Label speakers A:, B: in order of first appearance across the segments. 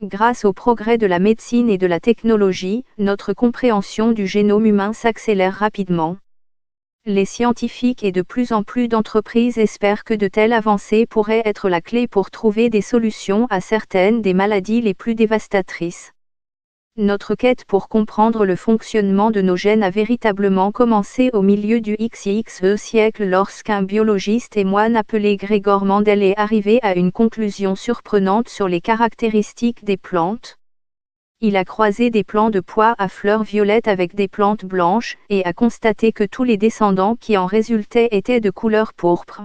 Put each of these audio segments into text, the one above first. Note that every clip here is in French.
A: Grâce au progrès de la médecine et de la technologie, notre compréhension du génome humain s'accélère rapidement. Les scientifiques et de plus en plus d'entreprises espèrent que de telles avancées pourraient être la clé pour trouver des solutions à certaines des maladies les plus dévastatrices. Notre quête pour comprendre le fonctionnement de nos gènes a véritablement commencé au milieu du XXe siècle lorsqu'un biologiste et moine appelé Gregor Mendel est arrivé à une conclusion surprenante sur les caractéristiques des plantes. Il a croisé des plants de pois à fleurs violettes avec des plantes blanches et a constaté que tous les descendants qui en résultaient étaient de couleur pourpre.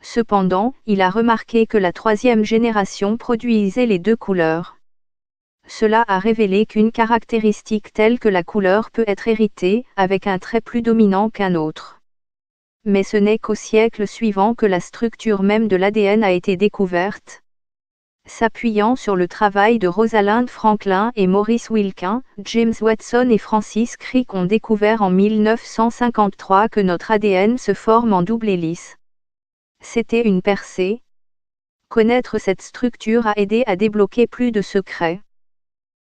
A: Cependant, il a remarqué que la troisième génération produisait les deux couleurs. Cela a révélé qu'une caractéristique telle que la couleur peut être héritée, avec un trait plus dominant qu'un autre. Mais ce n'est qu'au siècle suivant que la structure même de l'ADN a été découverte. S'appuyant sur le travail de Rosalind Franklin et Maurice Wilkins, James Watson et Francis Crick ont découvert en 1953 que notre ADN se forme en double hélice. C'était une percée. Connaître cette structure a aidé à débloquer plus de secrets.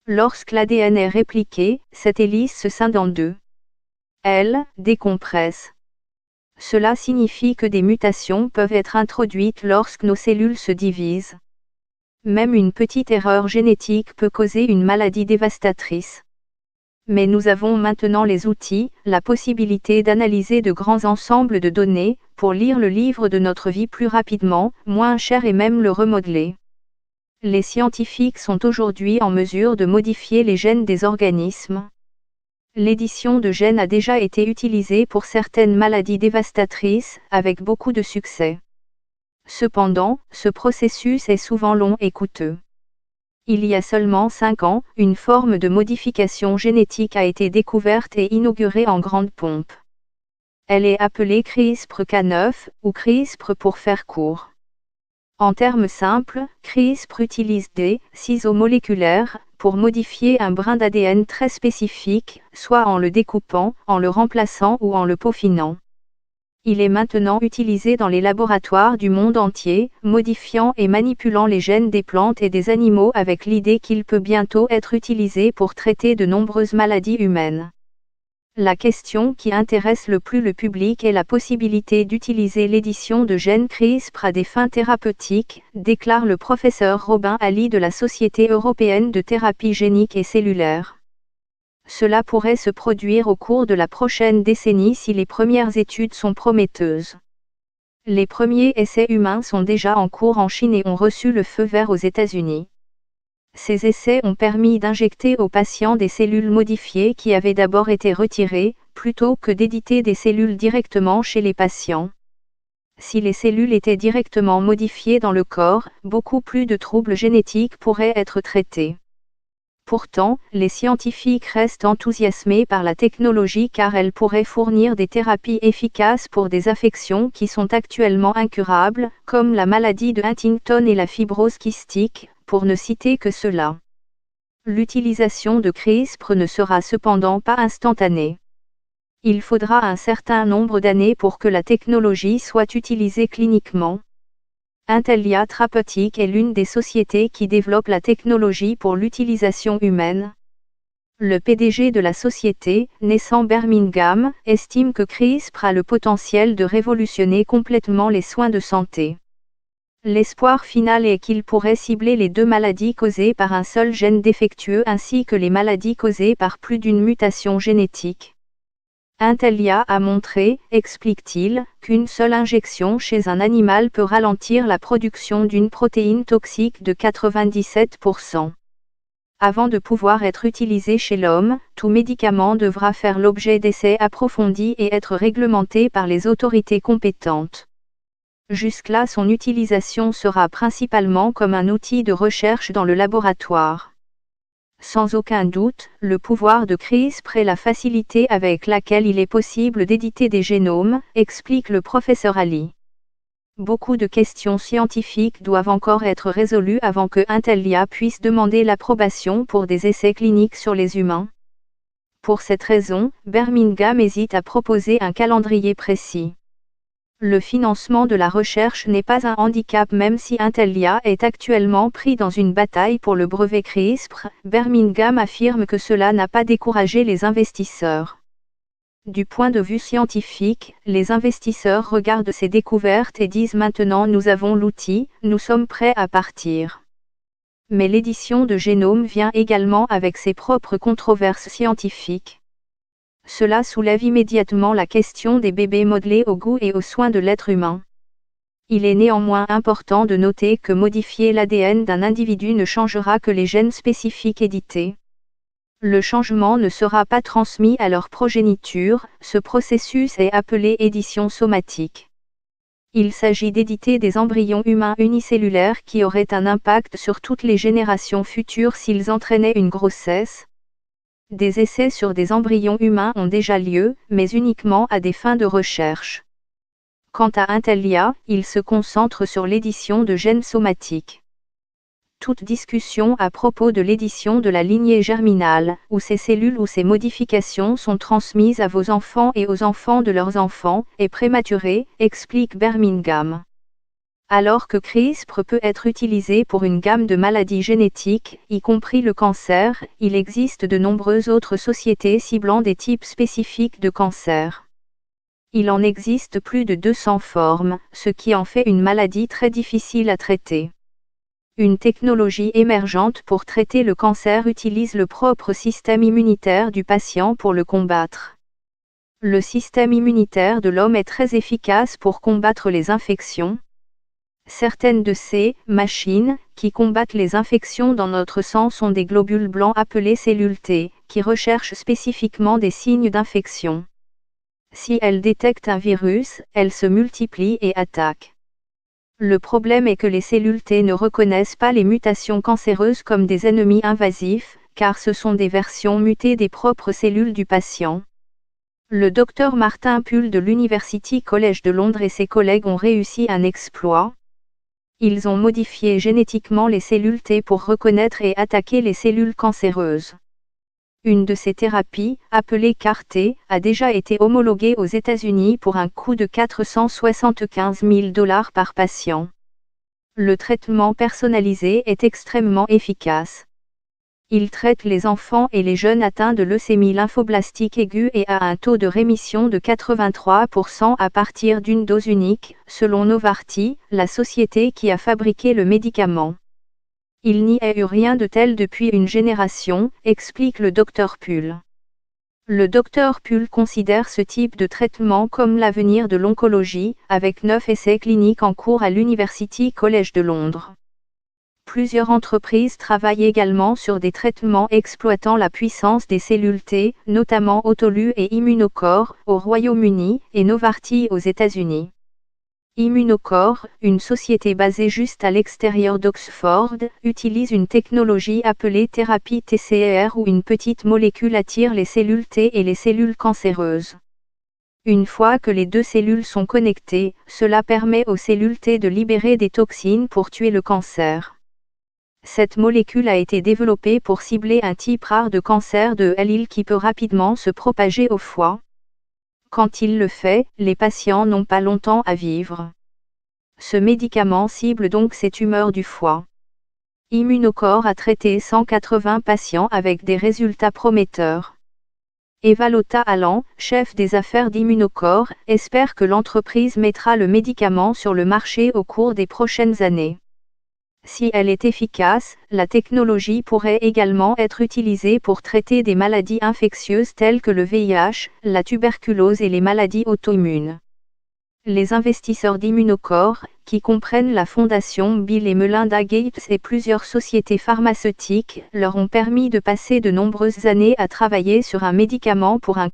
A: Lorsque l'ADN est répliqué, cette hélice se scinde en deux. Elle décompresse. Cela signifie que des mutations peuvent être introduites lorsque nos cellules se divisent. Même une petite erreur génétique peut causer une maladie dévastatrice. Mais nous avons maintenant les outils, la possibilité d'analyser de grands ensembles de données, pour lire le livre de notre vie plus rapidement, moins cher et même le remodeler. Les scientifiques sont aujourd'hui en mesure de modifier les gènes des organismes. L'édition de gènes a déjà été utilisée pour certaines maladies dévastatrices, avec beaucoup de succès. Cependant, ce processus est souvent long et coûteux. Il y a seulement 5 ans, une forme de modification génétique a été découverte et inaugurée en grande pompe. Elle est appelée CRISPR-Cas9, ou CRISPR pour faire court. En termes simples, CRISPR utilise des ciseaux moléculaires pour modifier un brin d'ADN très spécifique, soit en le découpant, en le remplaçant ou en le peaufinant. Il est maintenant utilisé dans les laboratoires du monde entier, modifiant et manipulant les gènes des plantes et des animaux avec l'idée qu'il peut bientôt être utilisé pour traiter de nombreuses maladies humaines. La question qui intéresse le plus le public est la possibilité d'utiliser l'édition de gènes CRISPR à des fins thérapeutiques, déclare le professeur Robin Ali de la Société européenne de thérapie génique et cellulaire. Cela pourrait se produire au cours de la prochaine décennie si les premières études sont prometteuses. Les premiers essais humains sont déjà en cours en Chine et ont reçu le feu vert aux États-Unis. Ces essais ont permis d'injecter aux patients des cellules modifiées qui avaient d'abord été retirées, plutôt que d'éditer des cellules directement chez les patients. Si les cellules étaient directement modifiées dans le corps, beaucoup plus de troubles génétiques pourraient être traités. Pourtant, les scientifiques restent enthousiasmés par la technologie car elle pourrait fournir des thérapies efficaces pour des affections qui sont actuellement incurables, comme la maladie de Huntington et la fibrose kystique, pour ne citer que cela. L'utilisation de CRISPR ne sera cependant pas instantanée. Il faudra un certain nombre d'années pour que la technologie soit utilisée cliniquement. Intellia Therapeutics est l'une des sociétés qui développe la technologie pour l'utilisation humaine. Le PDG de la société, naissant Birmingham, estime que CRISPR a le potentiel de révolutionner complètement les soins de santé. L'espoir final est qu'il pourrait cibler les 2 maladies causées par un seul gène défectueux ainsi que les maladies causées par plus d'une mutation génétique. Intellia a montré, explique-t-il, qu'une seule injection chez un animal peut ralentir la production d'une protéine toxique de 97%. Avant de pouvoir être utilisé chez l'homme, tout médicament devra faire l'objet d'essais approfondis et être réglementé par les autorités compétentes. Jusque-là, son utilisation sera principalement comme un outil de recherche dans le laboratoire. Sans aucun doute, le pouvoir de CRISPR et la facilité avec laquelle il est possible d'éditer des génomes, explique le professeur Ali. Beaucoup de questions scientifiques doivent encore être résolues avant que Intellia puisse demander l'approbation pour des essais cliniques sur les humains. Pour cette raison, Birmingham hésite à proposer un calendrier précis. Le financement de la recherche n'est pas un handicap même si Intellia est actuellement pris dans une bataille pour le brevet CRISPR. Birmingham affirme que cela n'a pas découragé les investisseurs. Du point de vue scientifique, les investisseurs regardent ces découvertes et disent maintenant nous avons l'outil, nous sommes prêts à partir. Mais l'édition de génome vient également avec ses propres controverses scientifiques. Cela soulève immédiatement la question des bébés modelés au goût et aux soins de l'être humain. Il est néanmoins important de noter que modifier l'ADN d'un individu ne changera que les gènes spécifiques édités. Le changement ne sera pas transmis à leur progéniture, ce processus est appelé édition somatique. Il s'agit d'éditer des embryons humains unicellulaires qui auraient un impact sur toutes les générations futures s'ils entraînaient une grossesse. Des essais sur des embryons humains ont déjà lieu, mais uniquement à des fins de recherche. Quant à Intellia, il se concentre sur l'édition de gènes somatiques. Toute discussion à propos de l'édition de la lignée germinale, où ces cellules ou ces modifications sont transmises à vos enfants et aux enfants de leurs enfants, est prématurée, explique Birmingham. Alors que CRISPR peut être utilisé pour une gamme de maladies génétiques, y compris le cancer, il existe de nombreuses autres sociétés ciblant des types spécifiques de cancer. Il en existe plus de 200 formes, ce qui en fait une maladie très difficile à traiter. Une technologie émergente pour traiter le cancer utilise le propre système immunitaire du patient pour le combattre. Le système immunitaire de l'homme est très efficace pour combattre les infections. Certaines de ces machines, qui combattent les infections dans notre sang sont des globules blancs appelés cellules T, qui recherchent spécifiquement des signes d'infection. Si elles détectent un virus, elles se multiplient et attaquent. Le problème est que les cellules T ne reconnaissent pas les mutations cancéreuses comme des ennemis invasifs, car ce sont des versions mutées des propres cellules du patient. Le docteur Martin Puhl de l'University College de Londres et ses collègues ont réussi un exploit. Ils ont modifié génétiquement les cellules T pour reconnaître et attaquer les cellules cancéreuses. Une de ces thérapies, appelée CAR-T, a déjà été homologuée aux États-Unis pour un coût de $475 000 par patient. Le traitement personnalisé est extrêmement efficace. Il traite les enfants et les jeunes atteints de leucémie lymphoblastique aiguë et a un taux de rémission de 83% à partir d'une dose unique, selon Novartis, la société qui a fabriqué le médicament. Il n'y a eu rien de tel depuis une génération, explique le Dr Puhl. Le Dr Puhl considère ce type de traitement comme l'avenir de l'oncologie, avec 9 essais cliniques en cours à l'University College de Londres. Plusieurs entreprises travaillent également sur des traitements exploitant la puissance des cellules T, notamment Autolus et Immunocore, au Royaume-Uni, et Novartis aux États-Unis. Immunocore, une société basée juste à l'extérieur d'Oxford, utilise une technologie appelée thérapie TCR où une petite molécule attire les cellules T et les cellules cancéreuses. Une fois que les deux cellules sont connectées, cela permet aux cellules T de libérer des toxines pour tuer le cancer. Cette molécule a été développée pour cibler un type rare de cancer de l'île qui peut rapidement se propager au foie. Quand il le fait, les patients n'ont pas longtemps à vivre. Ce médicament cible donc ces tumeurs du foie. Immunocore a traité 180 patients avec des résultats prometteurs. Eva Lotta-Allan, chef des affaires d'Immunocore, espère que l'entreprise mettra le médicament sur le marché au cours des prochaines années. Si elle est efficace, la technologie pourrait également être utilisée pour traiter des maladies infectieuses telles que le VIH, la tuberculose et les maladies auto-immunes. Les investisseurs d'Immunocore, qui comprennent la fondation Bill et Melinda Gates et plusieurs sociétés pharmaceutiques, leur ont permis de passer de nombreuses années à travailler sur un médicament pour un